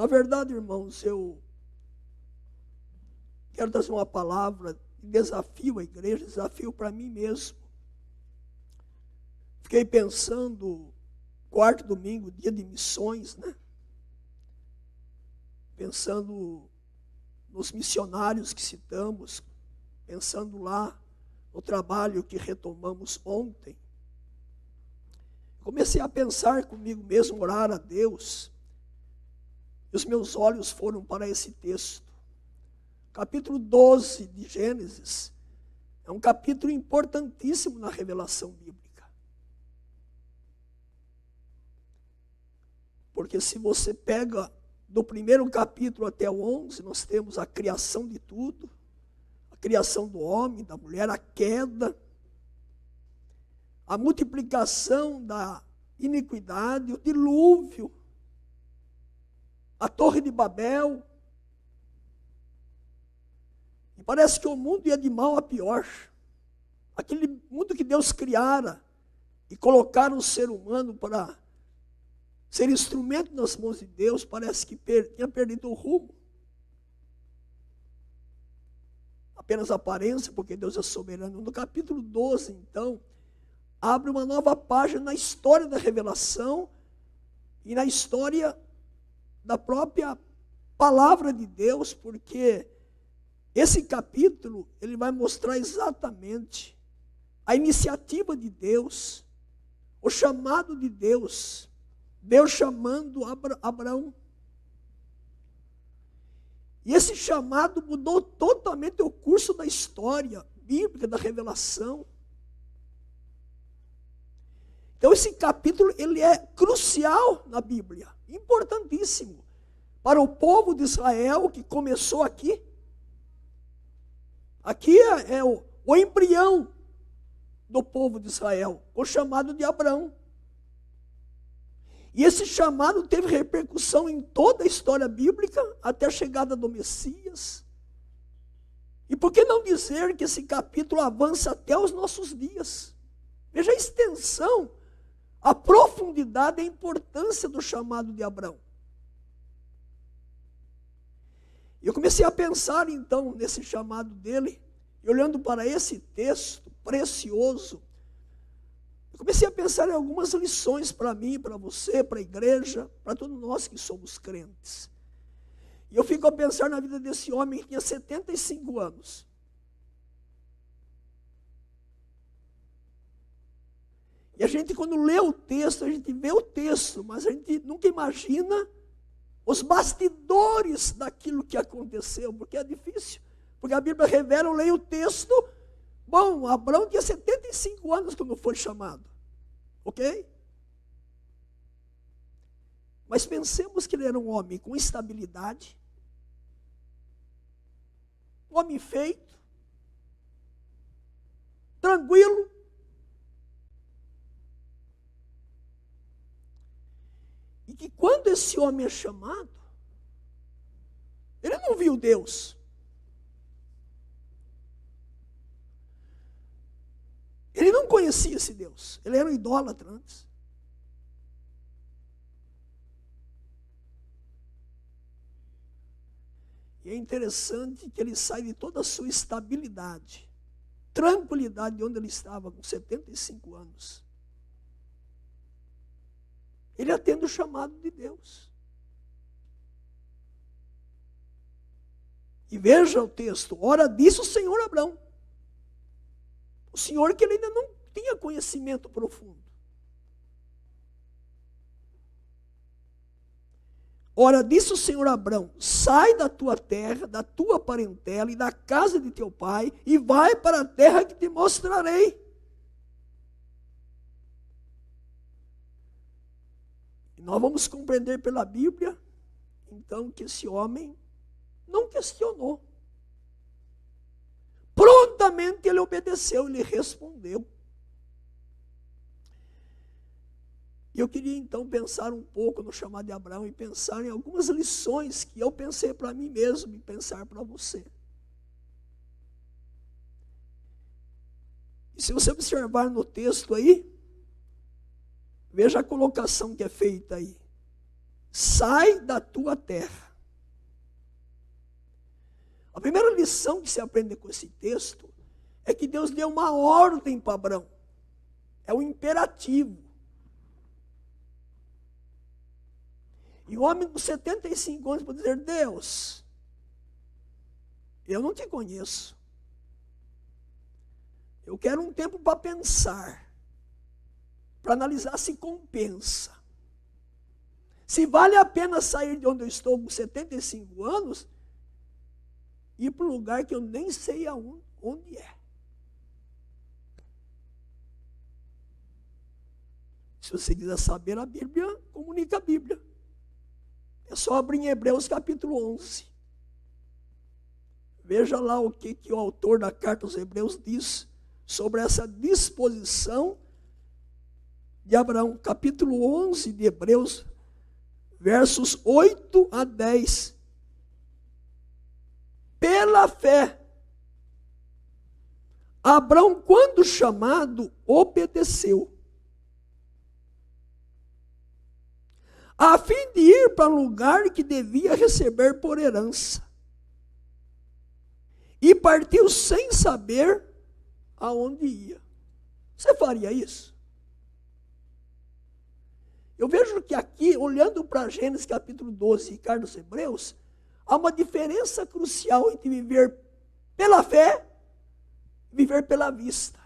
Na verdade, irmãos, eu quero trazer uma palavra de desafio à igreja, desafio para mim mesmo. Fiquei pensando, quarto domingo, dia de missões, né? Pensando nos missionários que citamos, pensando lá no trabalho que retomamos ontem. Comecei a pensar comigo mesmo, orar a Deus, e os meus olhos foram para esse texto. Capítulo 12 de Gênesis é um capítulo importantíssimo na revelação bíblica. Porque se você pega do primeiro capítulo até o 11, nós temos a criação de tudo, a criação do homem, da mulher, a queda, a multiplicação da iniquidade, o dilúvio, a torre de Babel. E parece que o mundo ia de mal a pior. Aquele mundo que Deus criara e colocara o ser humano para ser instrumento nas mãos de Deus, parece que tinha perdido o rumo. Apenas aparência, porque Deus é soberano. No capítulo 12, então, abre uma nova página na história da revelação e na história da própria palavra de Deus, porque esse capítulo, ele vai mostrar exatamente a iniciativa de Deus, o chamado de Deus, Deus chamando Abraão. E esse chamado mudou totalmente o curso da história bíblica, da revelação. Então esse capítulo, ele é crucial na Bíblia, importantíssimo, para o povo de Israel que começou aqui. Aqui é o embrião do povo de Israel, o chamado de Abraão. E esse chamado teve repercussão em toda a história bíblica, até a chegada do Messias. E por que não dizer que esse capítulo avança até os nossos dias? Veja a extensão, a profundidade e a importância do chamado de Abraão. E eu comecei a pensar então nesse chamado dele, e olhando para esse texto precioso, eu comecei a pensar em algumas lições para mim, para você, para a igreja, para todos nós que somos crentes. E eu fico a pensar na vida desse homem que tinha 75 anos. E a gente, quando lê o texto, a gente vê o texto, mas a gente nunca imagina os bastidores daquilo que aconteceu, porque é difícil. Porque a Bíblia revela, eu leio o texto, bom, Abraão tinha 75 anos quando foi chamado, ok? Mas pensemos que ele era um homem com estabilidade, um homem feito, tranquilo, e que quando esse homem é chamado, ele não viu Deus. Ele não conhecia esse Deus. Ele era um idólatra antes. E é interessante que ele sai de toda a sua estabilidade, tranquilidade de onde ele estava com 75 anos. Ele atende o chamado de Deus. E veja o texto. Ora, disse o Senhor a Abraão. O Senhor que ele ainda não tinha conhecimento profundo. Ora, disse o Senhor a Abraão, sai da tua terra, da tua parentela e da casa de teu pai, e vai para a terra que te mostrarei. E nós vamos compreender pela Bíblia, então, que esse homem não questionou. Prontamente ele obedeceu, ele respondeu. E eu queria então pensar um pouco no chamado de Abraão e pensar em algumas lições que eu pensei para mim mesmo e pensar para você. E se você observar no texto aí, veja a colocação que é feita aí. sai da tua terra. A primeira lição que se aprende com esse texto é que Deus deu uma ordem para Abrão. É um imperativo. E o homem com 75 anos pode dizer: Deus, eu não te conheço. Eu quero um tempo para pensar, para analisar se compensa. Se vale a pena sair de onde eu estou com 75 anos e ir para um lugar que eu nem sei onde é. Se você quiser saber a Bíblia, comunica a Bíblia. É só abrir em Hebreus capítulo 11. Veja lá o que o autor da carta aos Hebreus diz sobre essa disposição de Abraão. Capítulo 11 de Hebreus, versos 8 a 10. Pela fé, Abraão, quando chamado, obedeceu, a fim de ir para um lugar que devia receber por herança. E partiu sem saber aonde ia. Você faria isso? Eu vejo que aqui, olhando para Gênesis capítulo 12 e carta aos Hebreus, há uma diferença crucial entre viver pela fé e viver pela vista.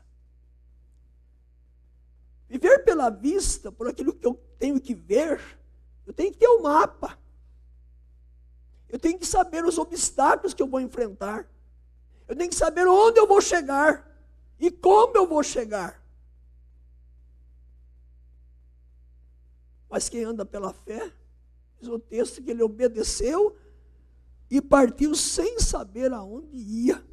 Viver pela vista, por aquilo que eu tenho que ver, eu tenho que ter um mapa. Eu tenho que saber os obstáculos que eu vou enfrentar. Eu tenho que saber onde eu vou chegar e como eu vou chegar. Mas quem anda pela fé, diz o texto que ele obedeceu e partiu sem saber aonde ia.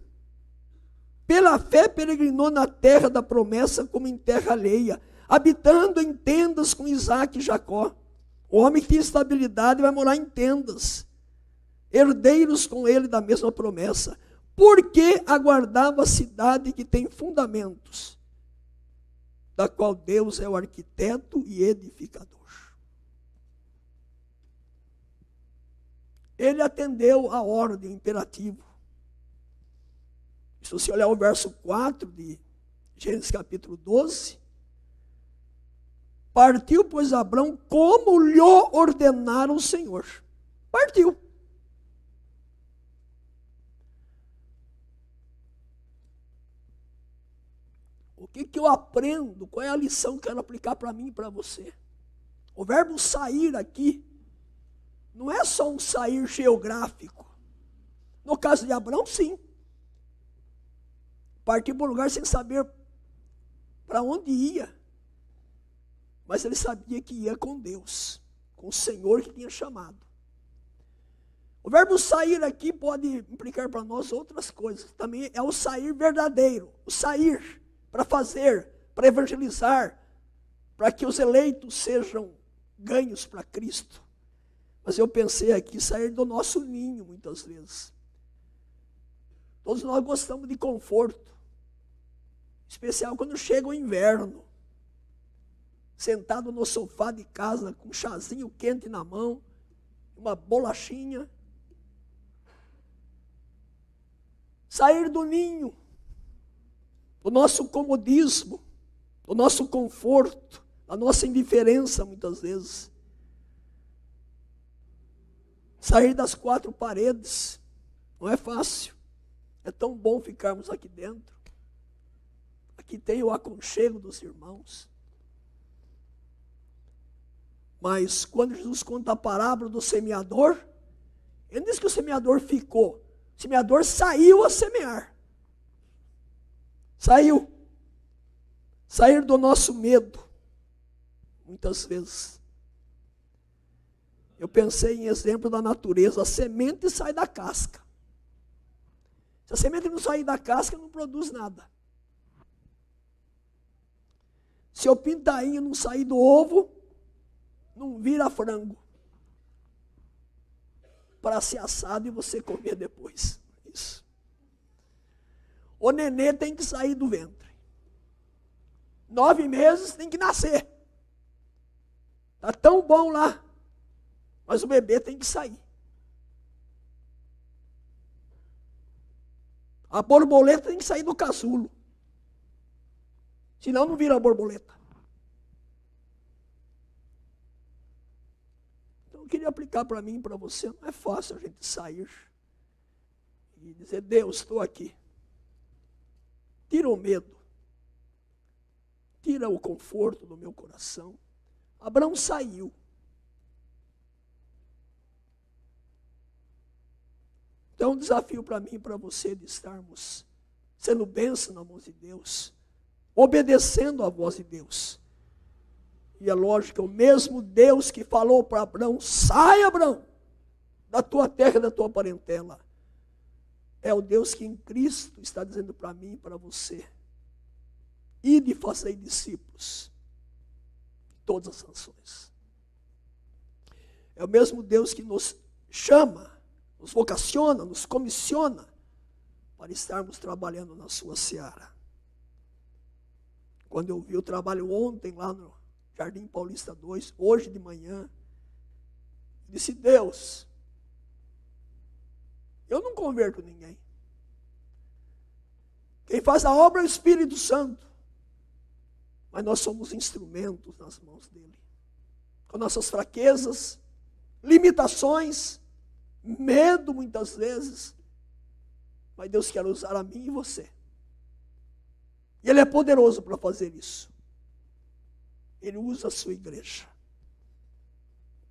Pela fé peregrinou na terra da promessa como em terra alheia, habitando em tendas com Isaque e Jacó. O homem que tem estabilidade vai morar em tendas, herdeiros com ele da mesma promessa, porque aguardava a cidade que tem fundamentos, da qual Deus é o arquiteto e edificador. Ele atendeu a ordem, o imperativo. Se você olhar o verso 4 de Gênesis capítulo 12, partiu, pois, Abrão como lhe ordenara o Senhor. Partiu. O que eu aprendo? Qual é a lição que eu quero aplicar para mim e para você? O verbo sair aqui não é só um sair geográfico. No caso de Abrão, sim. Partiu para um lugar sem saber para onde ia. Mas ele sabia que ia com Deus, com o Senhor que tinha chamado. O verbo sair aqui pode implicar para nós outras coisas. Também é o sair verdadeiro, o sair para fazer, para evangelizar, para que os eleitos sejam ganhos para Cristo. Mas eu pensei aqui, sair do nosso ninho muitas vezes. Todos nós gostamos de conforto, especial quando chega o inverno. Sentado no sofá de casa, com um chazinho quente na mão, uma bolachinha. Sair do ninho, do nosso comodismo, do nosso conforto, da nossa indiferença muitas vezes. Sair das quatro paredes, não é fácil. É tão bom ficarmos aqui dentro. Aqui tem o aconchego dos irmãos. Mas quando Jesus conta a parábola do semeador, ele diz que o semeador ficou. O semeador saiu a semear. Saiu. Sair do nosso medo. Muitas vezes. Eu pensei em exemplo da natureza. A semente sai da casca. Se a semente não sair da casca, não produz nada. Se o pintainho não sair do ovo, não vira frango para ser assado e você comer depois. Isso. O nenê tem que sair do ventre. 9 meses tem que nascer. Está tão bom lá. Mas o bebê tem que sair. A borboleta tem que sair do casulo. Senão não vira borboleta. Então eu queria aplicar para mim e para você. Não é fácil a gente sair e dizer, Deus, estou aqui. Tira o medo. Tira o conforto do meu coração. Abraão saiu. Então, um desafio para mim e para você de estarmos sendo bênção na mão de Deus, obedecendo a voz de Deus. E é lógico, o mesmo Deus que falou para Abraão, sai, Abraão, da tua terra e da tua parentela. É o Deus que em Cristo está dizendo para mim e para você, ide e fazei discípulos de todas as nações. É o mesmo Deus que nos chama, nos vocaciona, nos comissiona para estarmos trabalhando na sua seara. Quando eu vi o trabalho ontem lá no Jardim Paulista 2, hoje de manhã, disse, Deus, eu não converto ninguém. Quem faz a obra é o Espírito Santo. Mas nós somos instrumentos nas mãos dele. Com nossas fraquezas, limitações, medo muitas vezes. Mas Deus quer usar a mim e você. E Ele é poderoso para fazer isso. Ele usa a sua igreja.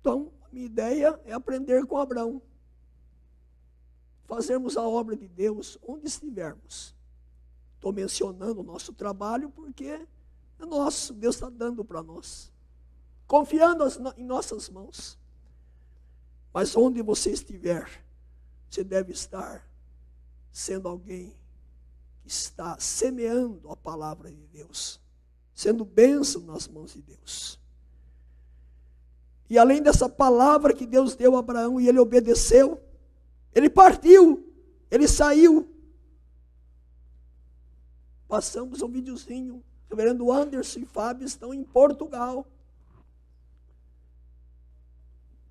Então, a minha ideia é aprender com Abraão. Fazermos a obra de Deus onde estivermos. Estou mencionando o nosso trabalho porque é nosso, Deus está dando para nós. Confiando em nossas mãos. Mas onde você estiver, você deve estar sendo alguém que está semeando a palavra de Deus. Sendo bênção nas mãos de Deus. E além dessa palavra que Deus deu a Abraão e ele obedeceu, ele partiu, ele saiu. Passamos um videozinho, o reverendo Anderson e Fábio estão em Portugal.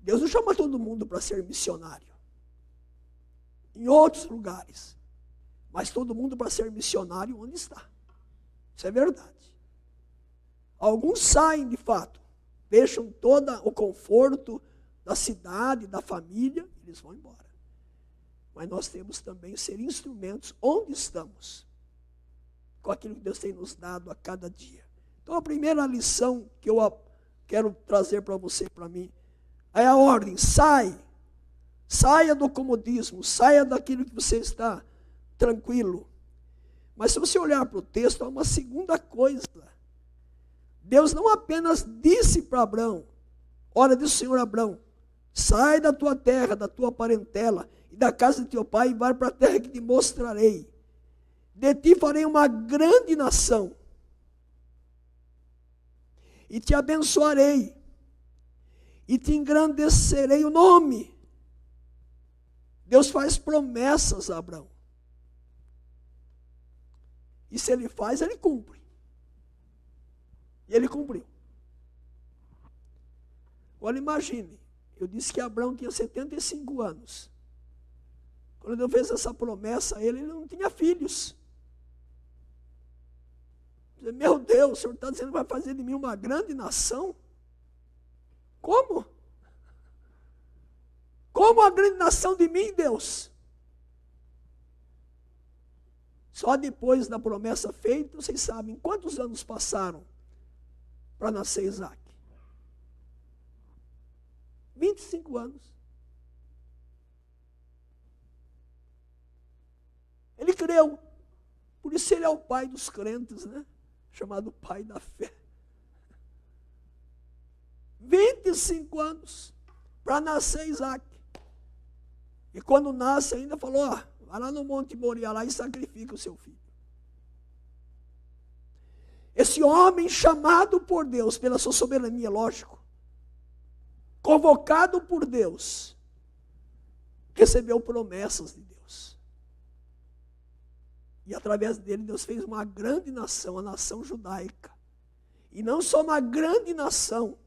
Deus não chama todo mundo para ser missionário. Em outros lugares. Mas todo mundo para ser missionário onde está. Isso é verdade. Alguns saem de fato. Deixam todo o conforto da cidade, da família, eles vão embora. Mas nós temos também ser instrumentos onde estamos. Com aquilo que Deus tem nos dado a cada dia. Então a primeira lição que eu quero trazer para você e para mim, é a ordem, saia do comodismo, saia daquilo que você está tranquilo. Mas se você olhar para o texto, há uma segunda coisa. Deus não apenas disse para Abraão, olha, disse o Senhor a Abraão, sai da tua terra, da tua parentela, e da casa de teu pai, e vai para a terra que te mostrarei. De ti farei uma grande nação, e te abençoarei, e te engrandecerei o nome. Deus faz promessas a Abraão. E se ele faz, ele cumpre. E ele cumpriu. Agora imagine, eu disse que Abraão tinha 75 anos. Quando Deus fez essa promessa a ele, ele não tinha filhos. Meu Deus, o Senhor está dizendo que vai fazer de mim uma grande nação? Como? Como a grande nação de mim, Deus? Só depois da promessa feita, vocês sabem quantos anos passaram para nascer Isaac? 25 anos. Ele creu. Por isso ele é o pai dos crentes, né? Chamado pai da fé. 25 anos para nascer Isaac. E quando nasce ainda falou, ó, vai lá no Monte Moriá lá e sacrifica o seu filho. Esse homem chamado por Deus, pela sua soberania, lógico, convocado por Deus, recebeu promessas de Deus. E através dele Deus fez uma grande nação, a nação judaica. E não só uma grande nação,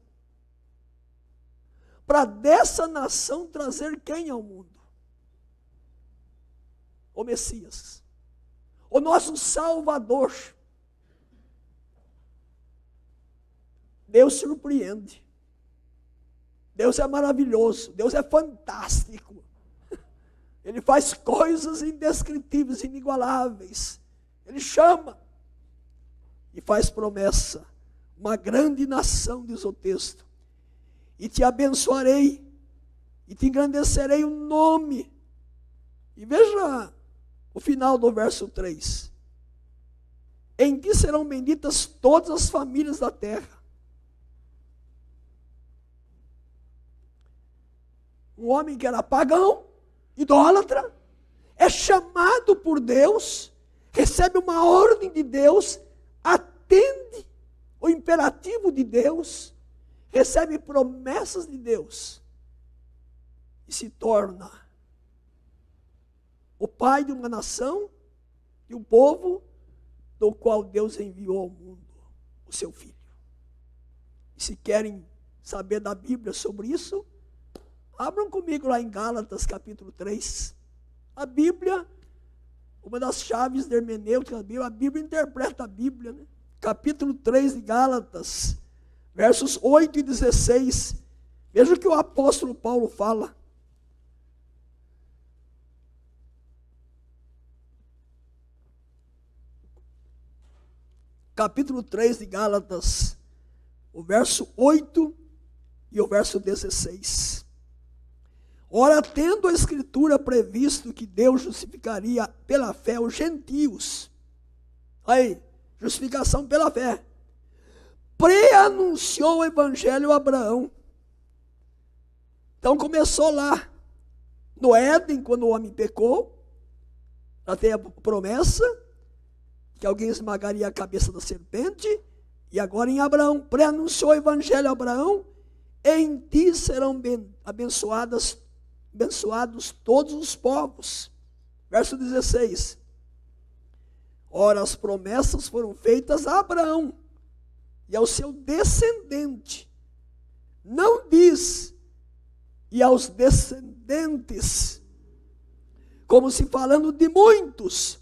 para dessa nação trazer quem ao mundo? O Messias, o nosso Salvador. Deus surpreende. Deus é maravilhoso. Deus é fantástico. Ele faz coisas indescritíveis, inigualáveis. Ele chama e faz promessa. Uma grande nação, diz o texto. E te abençoarei, e te engrandecerei o nome. E veja o final do verso 3. Em ti serão benditas todas as famílias da terra. Um homem que era pagão, idólatra, é chamado por Deus, recebe uma ordem de Deus, atende o imperativo de Deus, recebe promessas de Deus e se torna o pai de uma nação, de um povo do qual Deus enviou ao mundo o seu Filho. E se querem saber da Bíblia sobre isso, abram comigo lá em Gálatas capítulo 3. A Bíblia, uma das chaves da hermenêutica da Bíblia, a Bíblia interpreta a Bíblia, né? Capítulo 3 de Gálatas, versos 8 e 16. Veja o que o apóstolo Paulo fala. Capítulo 3 de Gálatas, o verso 8 e o verso 16. Ora, tendo a Escritura previsto que Deus justificaria pela fé os gentios, aí, justificação pela fé, pré-anunciou o Evangelho a Abraão. Então começou lá, no Éden, quando o homem pecou, já tem a promessa, que alguém esmagaria a cabeça da serpente, e agora em Abraão, pré-anunciou o Evangelho a Abraão, em ti serão abençoados todos os povos. Verso 16. Ora, as promessas foram feitas a Abraão e ao seu descendente. Não diz, e aos descendentes, como se falando de muitos,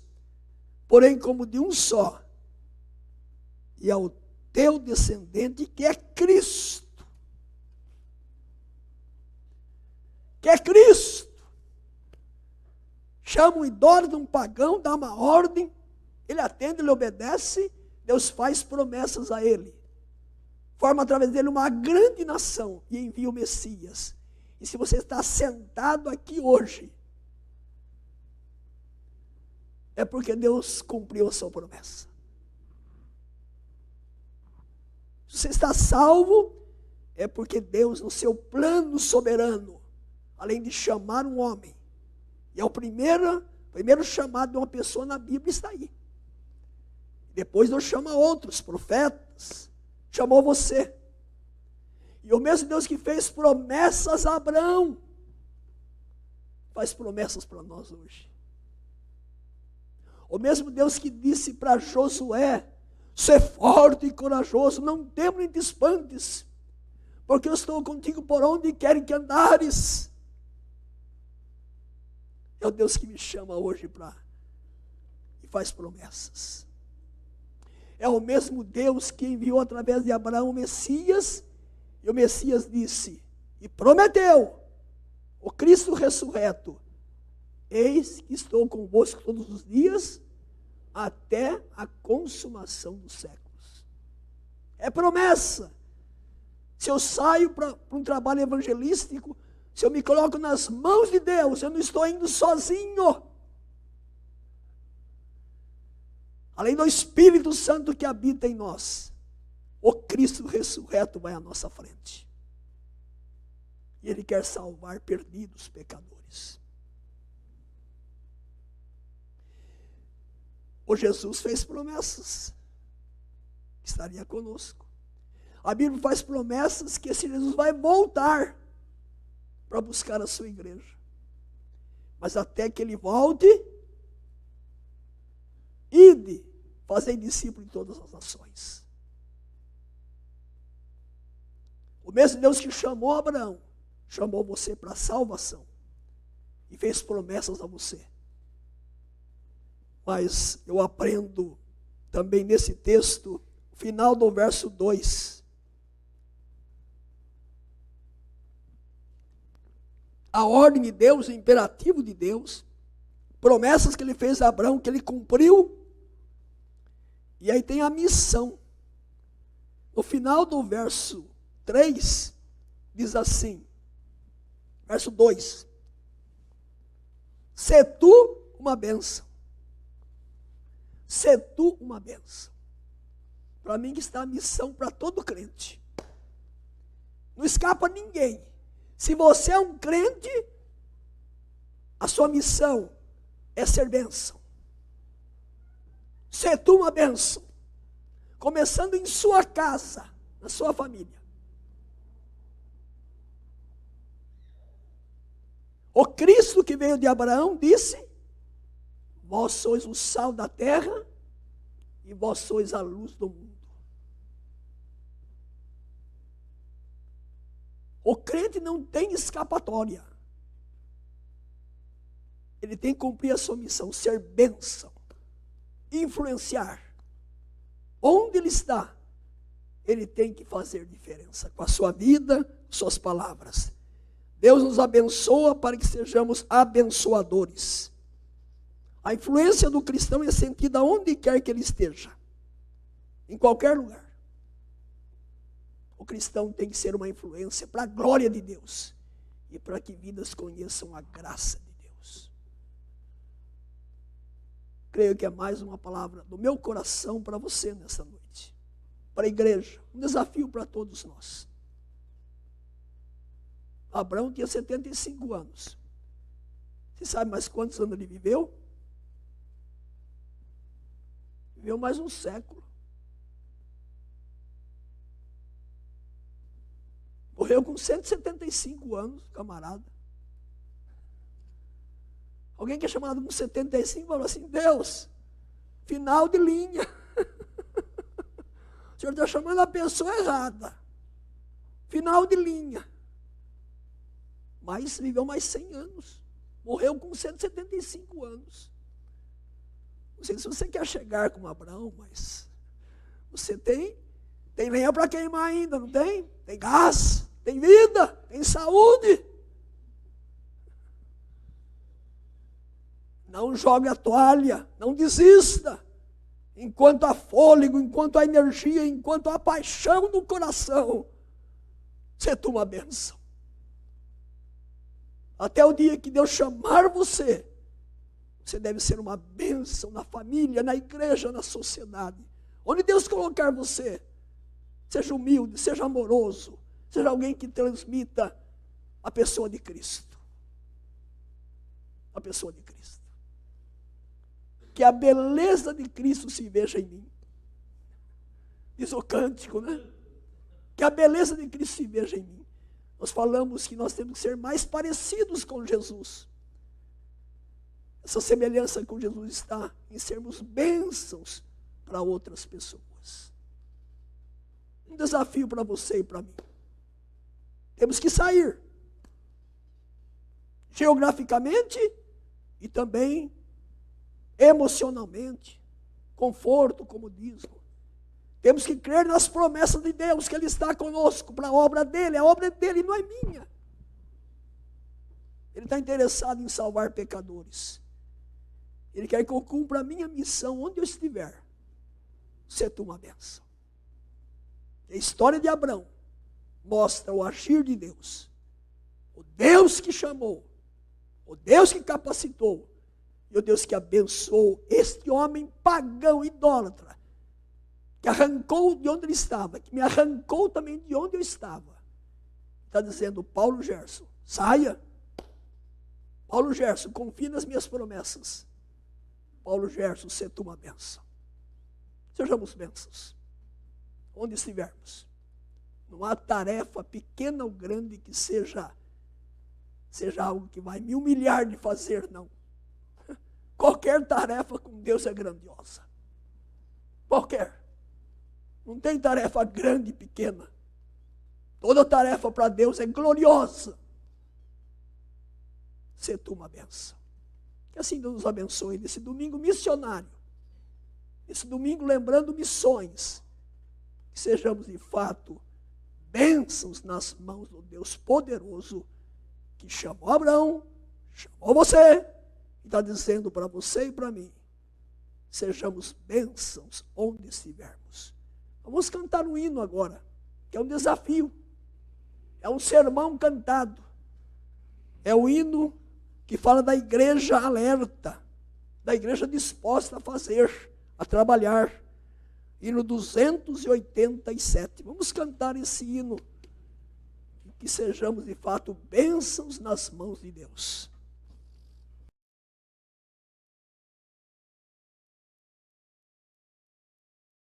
porém como de um só, e ao teu descendente, que é Cristo. Que é Cristo. Chama um idólatra, um pagão, dá uma ordem, ele atende, ele obedece, Deus faz promessas a ele. Forma através dele uma grande nação e envia o Messias. E se você está sentado aqui hoje, é porque Deus cumpriu a sua promessa. Se você está salvo, é porque Deus, no seu plano soberano, além de chamar um homem, e é o primeiro chamado de uma pessoa na Bíblia está aí. Depois Deus chama outros profetas, chamou você. E o mesmo Deus que fez promessas a Abraão, faz promessas para nós hoje. O mesmo Deus que disse para Josué, ser forte e corajoso, não temas nem te espantes, porque eu estou contigo por onde quer que andares. É o Deus que me chama hoje e faz promessas. É o mesmo Deus que enviou através de Abraão o Messias, e o Messias disse, e prometeu, o Cristo ressurreto, eis que estou convosco todos os dias, até a consumação dos séculos. É promessa. Se eu saio para um trabalho evangelístico, se eu me coloco nas mãos de Deus, eu não estou indo sozinho. Além do Espírito Santo que habita em nós, o Cristo ressurreto vai à nossa frente. E Ele quer salvar perdidos pecadores. O Jesus fez promessas que estaria conosco. A Bíblia faz promessas que esse Jesus vai voltar para buscar a sua igreja. Mas até que Ele volte, ide, fazei discípulo de todas as nações. O mesmo Deus que chamou Abraão, chamou você para a salvação e fez promessas a você. Mas eu aprendo também nesse texto, final do verso 2. A ordem de Deus, o imperativo de Deus, promessas que ele fez a Abraão, que ele cumpriu. E aí tem a missão. No final do verso 3, diz assim, verso 2: se tu uma bênção. Se tu uma bênção. Para mim que está a missão para todo crente. Não escapa ninguém. Se você é um crente, a sua missão é ser bênção. Se tu uma bênção. Começando em sua casa, na sua família. O Cristo que veio de Abraão disse: vós sois o sal da terra e vós sois a luz do mundo. O crente não tem escapatória. Ele tem que cumprir a sua missão, ser bênção, influenciar. Onde ele está, ele tem que fazer diferença com a sua vida, suas palavras. Deus nos abençoa para que sejamos abençoadores. A influência do cristão é sentida onde quer que ele esteja, em qualquer lugar. O cristão tem que ser uma influência para a glória de Deus e para que vidas conheçam a graça de Deus. Creio que é mais uma palavra do meu coração para você nessa noite, para a igreja, um desafio para todos nós. Abraão tinha 75 anos. Você sabe mais quantos anos ele viveu? Viveu mais um século. Morreu com 175 anos, camarada. Alguém que é chamado com 75 falou assim: Deus, final de linha. O Senhor está chamando a pessoa errada. Final de linha. Mas viveu mais 100 anos. Morreu com 175 anos. Não sei se você quer chegar como Abraão, mas você tem lenha para queimar ainda, não tem? Tem gás, tem vida, tem saúde. Não jogue a toalha, não desista. Enquanto há fôlego, enquanto há energia, enquanto há paixão no coração, você toma a bênção. Até o dia que Deus chamar você, você deve ser uma bênção na família, na igreja, na sociedade. Onde Deus colocar você, seja humilde, seja amoroso, seja alguém que transmita a pessoa de Cristo. A pessoa de Cristo. Que a beleza de Cristo se veja em mim. Diz o cântico, né? Que a beleza de Cristo se veja em mim. Nós falamos que nós temos que ser mais parecidos com Jesus. Essa semelhança com Jesus está em sermos bênçãos para outras pessoas. Um desafio para você e para mim. Temos que sair. Geograficamente e também emocionalmente. Conforto, como diz. Temos que crer nas promessas de Deus, que Ele está conosco para a obra dEle. A obra é dEle, não é minha. Ele está interessado em salvar pecadores. Ele quer que eu cumpra a minha missão onde eu estiver. Ser tu uma bênção. A história de Abraão mostra o agir de Deus. O Deus que chamou. O Deus que capacitou. E o Deus que abençoou este homem pagão, idólatra. Que arrancou de onde ele estava. Que me arrancou também de onde eu estava. Está dizendo: Paulo Gerson, saia. Paulo Gerson, confie nas minhas promessas. Paulo Gerson, ser tu uma bênção. Sejamos bênçãos. Onde estivermos. Não há tarefa pequena ou grande que seja algo que vai me humilhar de fazer, não. Qualquer tarefa com Deus é grandiosa. Qualquer. Não tem tarefa grande e pequena. Toda tarefa para Deus é gloriosa. ser tu uma bênção. Que assim Deus nos abençoe nesse domingo missionário. Esse domingo lembrando missões. Que sejamos de fato bênçãos nas mãos do Deus poderoso que chamou Abraão, chamou você e está dizendo para você e para mim: sejamos bênçãos onde estivermos. Vamos cantar um hino agora, que é um desafio, é um sermão cantado, é o hino que fala da igreja alerta, da igreja disposta a fazer, a trabalhar. Hino 287. Vamos cantar esse hino, que sejamos de fato bênçãos nas mãos de Deus.